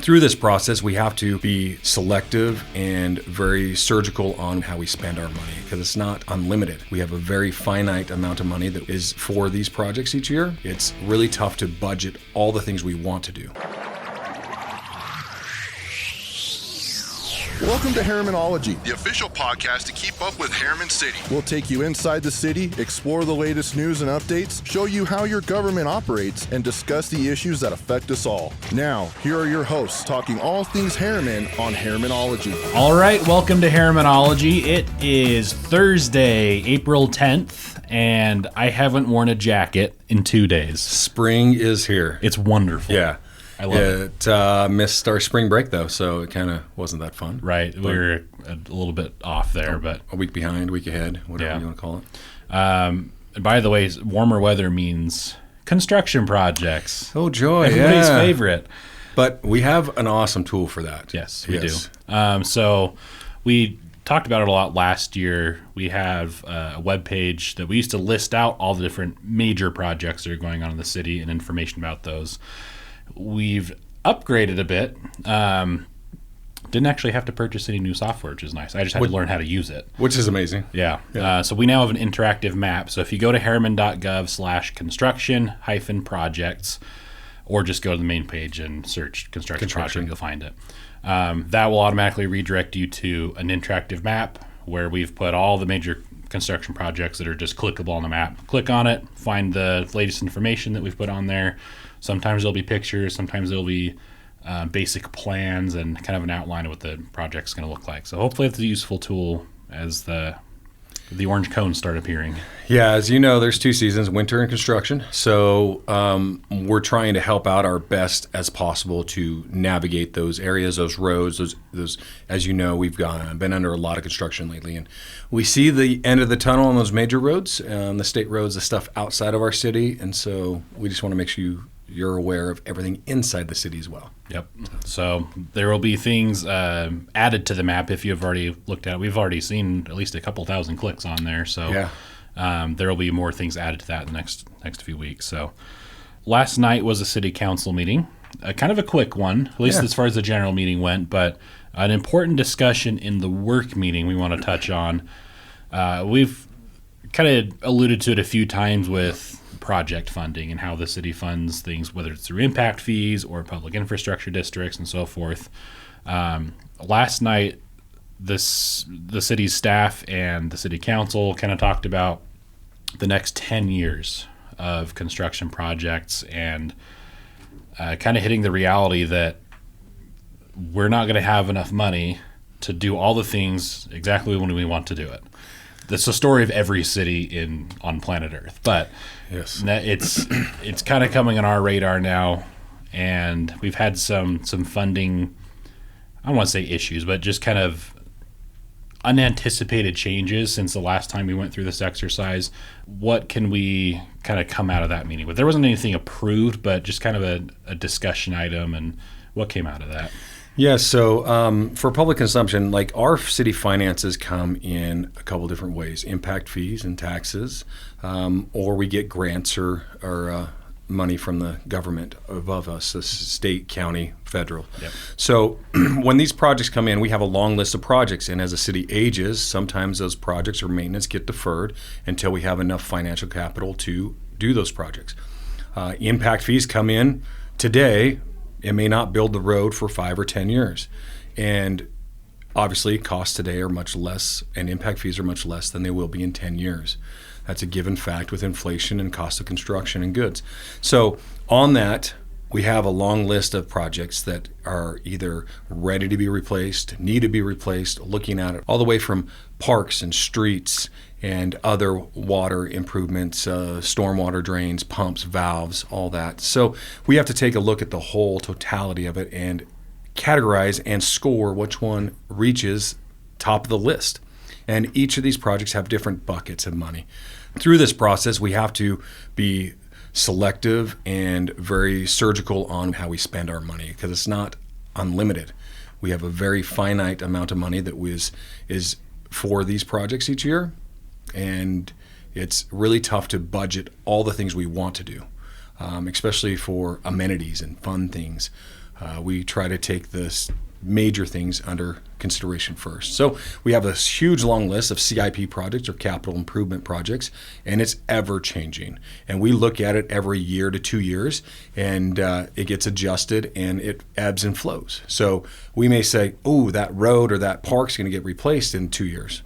Through this process, we have to be selective and very surgical on how we spend our money because it's not unlimited. We have a very finite amount of money that is for these projects each year. It's really tough to budget all the things we want to do. Welcome to Herrimanology, the official podcast to keep up with Herriman City. We'll take you inside the city, explore the latest news and updates, show you how your government operates, and discuss the issues that affect us all. Now, here are your hosts talking all things Herriman on Herrimanology. All right, welcome to Herrimanology. It is Thursday, April 10th, and I haven't worn a jacket in 2 days. Spring is here. It's wonderful. Yeah. I love it. It missed our spring break, though, so it kind of wasn't that fun. Right. We were a little bit off there, but a week behind, week ahead, whatever you want to call it. And by the way, warmer weather means construction projects. Oh, joy. Everybody's favorite. But we have an awesome tool for that. Yes, we do. So we talked about it a lot last year. We have a webpage that we used to list out all the different major projects that are going on in the city and information about those. We've upgraded a bit. Didn't actually have to purchase any new software, which is nice. I just had to learn how to use it. Which is amazing. Yeah. So we now have an interactive map. So if you go to harriman.gov/construction-projects, or just go to the main page and search construction project, you'll find it. That will automatically redirect you to an interactive map where we've put all the major construction projects that are just clickable on the map. Click on it, find the latest information that we've put on there. Sometimes there'll be pictures, sometimes there'll be basic plans and kind of an outline of what the project's going to look like. So hopefully it's a useful tool as the orange cones start appearing. Yeah, as you know, there's 2 seasons, winter and construction. So we're trying to help out our best as possible to navigate those areas, those roads, those. As you know, we've been under a lot of construction lately, and we see the end of the tunnel on those major roads, the state roads, the stuff outside of our city, and so we just want to make sure you're aware of everything inside the city as well. Yep. So there will be things added to the map if you've already looked at it. We've already seen at least a couple thousand clicks on there. So there will be more things added to that in the next few weeks. So last night was a city council meeting, kind of a quick one, at least as far as the general meeting went, but an important discussion in the work meeting we want to touch on. We've kind of alluded to it a few times with project funding and how the city funds things, whether it's through impact fees or public infrastructure districts and so forth. Last night, the city's staff and the city council kind of talked about the next 10 years of construction projects and kind of hitting the reality that we're not going to have enough money to do all the things exactly when we want to do it. That's the story of every city on planet Earth, but yes, it's kind of coming on our radar now, and we've had some funding. I don't want to say issues, but just kind of unanticipated changes since the last time we went through this exercise. What can we kind of come out of that meeting with? There wasn't anything approved, but just kind of a discussion item, and what came out of that? Yeah, so for public consumption, like our city finances come in a couple different ways: impact fees and taxes, or we get grants or money from the government above us, the state, county, federal. Yep. So when these projects come in, we have a long list of projects, and as the city ages, sometimes those projects or maintenance get deferred until we have enough financial capital to do those projects. Impact fees come in today. It may not build the road for 5 or 10 years. And obviously costs today are much less and impact fees are much less than they will be in 10 years. That's a given fact with inflation and cost of construction and goods. So on that, we have a long list of projects that are either ready to be replaced, need to be replaced, looking at it all the way from parks and streets and other water improvements, stormwater drains, pumps, valves, all that. So we have to take a look at the whole totality of it and categorize and score which one reaches top of the list. And each of these projects have different buckets of money. Through this process, we have to be selective and very surgical on how we spend our money because it's not unlimited. We have a very finite amount of money that is for these projects each year. And it's really tough to budget all the things we want to do, especially for amenities and fun things. We try to take this major things under consideration first. So we have a huge long list of CIP projects or capital improvement projects, and it's ever changing. And we look at it every year to 2 years, and it gets adjusted and it ebbs and flows. So we may say, oh, that road or that park's going to get replaced in 2 years.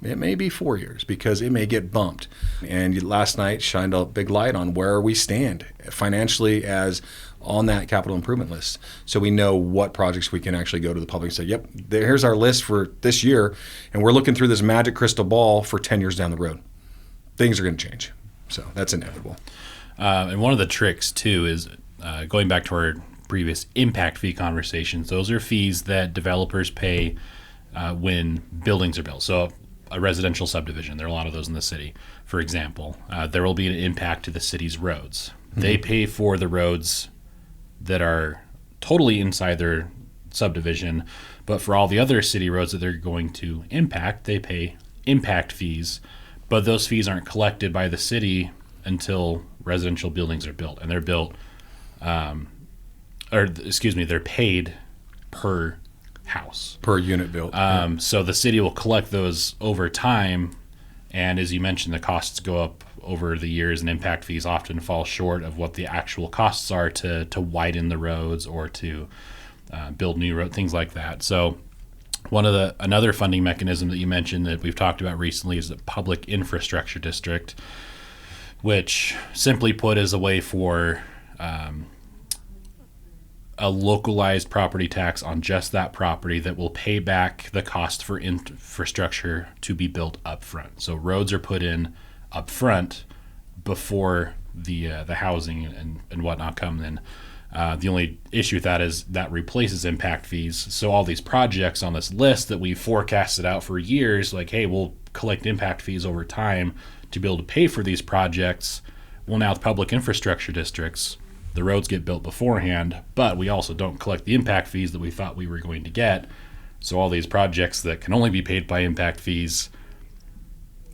It may be 4 years because it may get bumped. And last night shined a big light on where we stand financially as on that capital improvement list. So we know what projects we can actually go to the public and say, yep, here's our list for this year. And we're looking through this magic crystal ball for 10 years down the road. Things are going to change. So that's inevitable. And one of the tricks, too, is going back to our previous impact fee conversations. Those are fees that developers pay when buildings are built. So a residential subdivision, there are a lot of those in the city. For example, there will be an impact to the city's roads. Mm-hmm. They pay for the roads that are totally inside their subdivision, but for all the other city roads that they're going to impact, they pay impact fees, but those fees aren't collected by the city until residential buildings are built, and they're built, they're paid per house. Per unit built. So the city will collect those over time, and as you mentioned, the costs go up over the years, and impact fees often fall short of what the actual costs are to widen the roads or to build new roads, things like that. So another funding mechanism that you mentioned that we've talked about recently is the public infrastructure district, which simply put is a way for a localized property tax on just that property that will pay back the cost for infrastructure to be built up front. So roads are put in up front before the housing and whatnot come in. The only issue with that is that replaces impact fees. So all these projects on this list that we forecasted out for years, like, hey, we'll collect impact fees over time to be able to pay for these projects. Well, now with public infrastructure districts, the roads get built beforehand, but we also don't collect the impact fees that we thought we were going to get. So all these projects that can only be paid by impact fees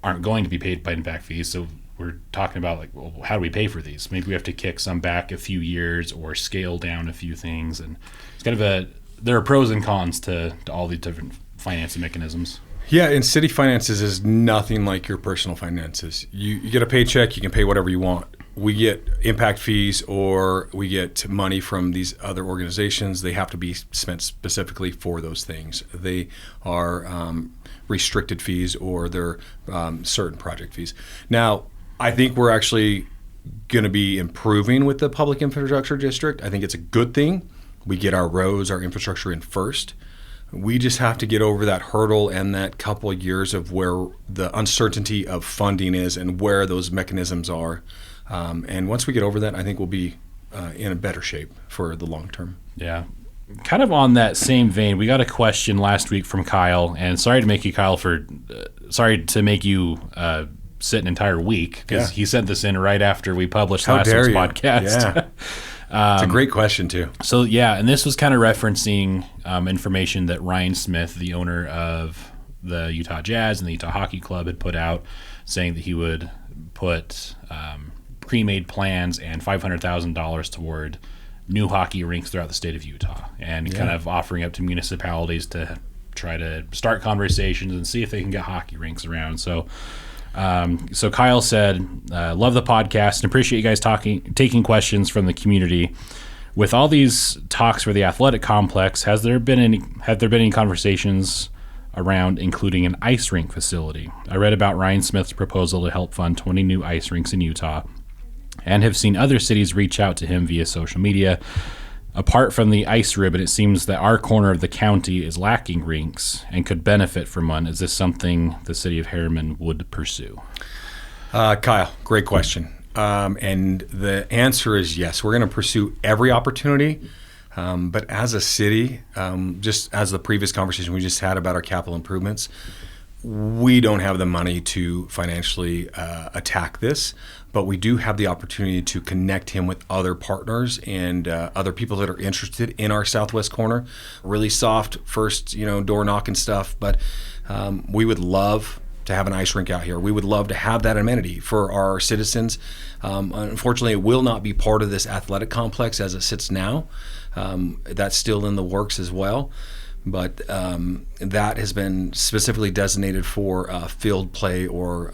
aren't going to be paid by impact fees. So we're talking about, like, well, how do we pay for these? Maybe we have to kick some back a few years or scale down a few things. And it's kind of there are pros and cons to all these different financing mechanisms. Yeah, and city finances is nothing like your personal finances. You get a paycheck, you can pay whatever you want. We get impact fees or we get money from these other organizations. They have to be spent specifically for those things. They are restricted fees or they're certain project fees. Now, I think we're actually going to be improving with the public infrastructure district. I think it's a good thing. We get our roads, our infrastructure in first. We just have to get over that hurdle and that couple of years of where the uncertainty of funding is and where those mechanisms are. And once we get over that, I think we'll be in a better shape for the long term. Yeah. Kind of on that same vein, we got a question last week from Kyle, and sorry to make you sit an entire week because he sent this in right after we published last week's podcast. Yeah. It's a great question too. So and this was kind of referencing information that Ryan Smith, the owner of the Utah Jazz and the Utah Hockey Club, had put out, saying that he would put pre-made plans and $500,000 toward new hockey rinks throughout the state of Utah, and kind of offering up to municipalities to try to start conversations and see if they can get hockey rinks around. So Kyle said, love the podcast and appreciate you guys taking questions from the community. With all these talks for the athletic complex, have there been any conversations around including an ice rink facility? I read about Ryan Smith's proposal to help fund 20 new ice rinks in Utah and have seen other cities reach out to him via social media. Apart from the ice ribbon, it seems that our corner of the county is lacking rinks and could benefit from one. Is this something the city of Herriman would pursue? Kyle, great question. And the answer is yes. We're going to pursue every opportunity. But as a city, just as the previous conversation we just had about our capital improvements, we don't have the money to financially attack this, but we do have the opportunity to connect him with other partners and other people that are interested in our southwest corner. Really soft first, door knocking stuff, but we would love to have an ice rink out here. We would love to have that amenity for our citizens. Unfortunately, it will not be part of this athletic complex as it sits now. That's still in the works as well. But that has been specifically designated for field play or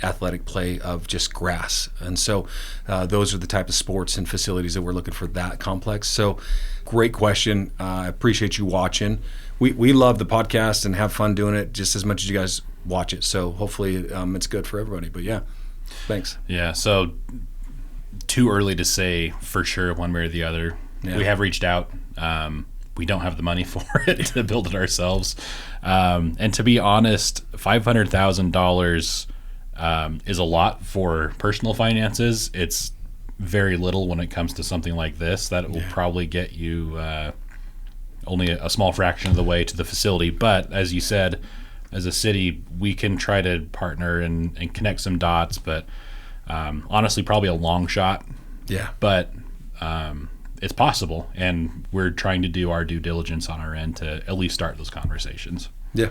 athletic play of just grass. And so those are the type of sports and facilities that we're looking for that complex. So great question. I appreciate you watching. We love the podcast and have fun doing it just as much as you guys watch it. So hopefully it's good for everybody. But yeah, thanks. Yeah, so too early to say for sure one way or the other. Yeah. We have reached out. We don't have the money for it to build it ourselves. And to be honest, $500,000 is a lot for personal finances. It's very little when it comes to something like this. That will probably get you only a small fraction of the way to the facility. But as you said, as a city, we can try to partner and connect some dots. But honestly, probably a long shot. Yeah. But it's possible, and we're trying to do our due diligence on our end to at least start those conversations. Yeah.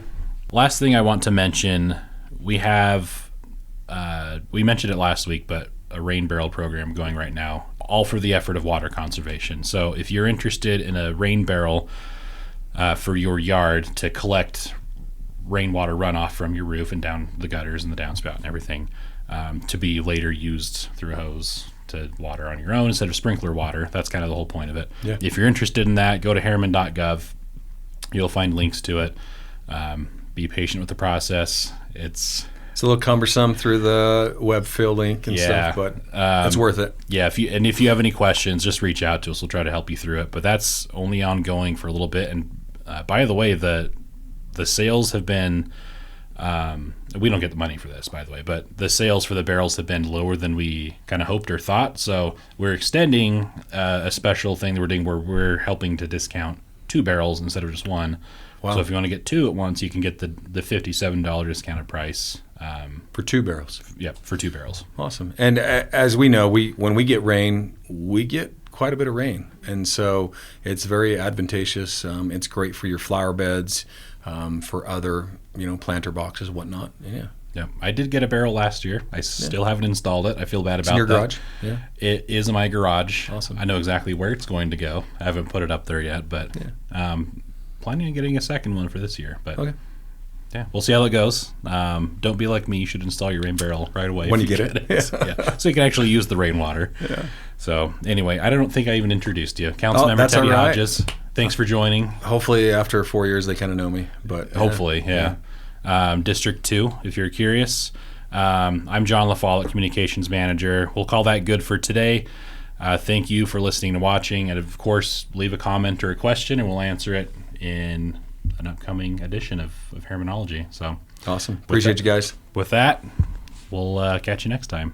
Last thing I want to mention, we have, we mentioned it last week, but a rain barrel program going right now, all for the effort of water conservation. So if you're interested in a rain barrel for your yard to collect rainwater runoff from your roof and down the gutters and the downspout and everything, to be later used through a hose to water on your own instead of sprinkler water. That's kind of the whole point of it. Yeah. If you're interested in that, go to herriman.gov. You'll find links to it. Be patient with the process. It's a little cumbersome through the web fill link and stuff, but it's worth it. Yeah, if you have any questions, just reach out to us. We'll try to help you through it. But that's only ongoing for a little bit. And by the way, the sales have been we don't get the money for this, by the way, but the sales for the barrels have been lower than we kind of hoped or thought. So we're extending a special thing that we're doing where we're helping to discount 2 barrels instead of just 1. Wow. So if you want to get 2 at once, you can get the $57 discounted price. For 2 barrels. Yep, for 2 barrels. Awesome. And as we know, when we get rain, we get quite a bit of rain. And so it's very advantageous. It's great for your flower beds, for other planter boxes, whatnot. Yeah, I did get a barrel last year. I still haven't installed it. I feel bad about in your that. Garage? Yeah, it is in my garage. Awesome. I know exactly where it's going to go. I haven't put it up there yet, but planning on getting a second one for this year. But okay. Yeah, we'll see how it goes. Don't be like me. You should install your rain barrel right away when you get it. Yeah, so you can actually use the rainwater. Yeah. So anyway, I don't think I even introduced you, Councilmember Teddy Hodges. Thanks for joining. Hopefully, after 4 years, they kind of know me. But hopefully, yeah. District 2, if you're curious. I'm John LaFollette, Communications Manager. We'll call that good for today. Thank you for listening and watching. And, of course, leave a comment or a question, and we'll answer it in an upcoming edition of Herrimanology. So awesome. Appreciate you guys. With that, we'll catch you next time.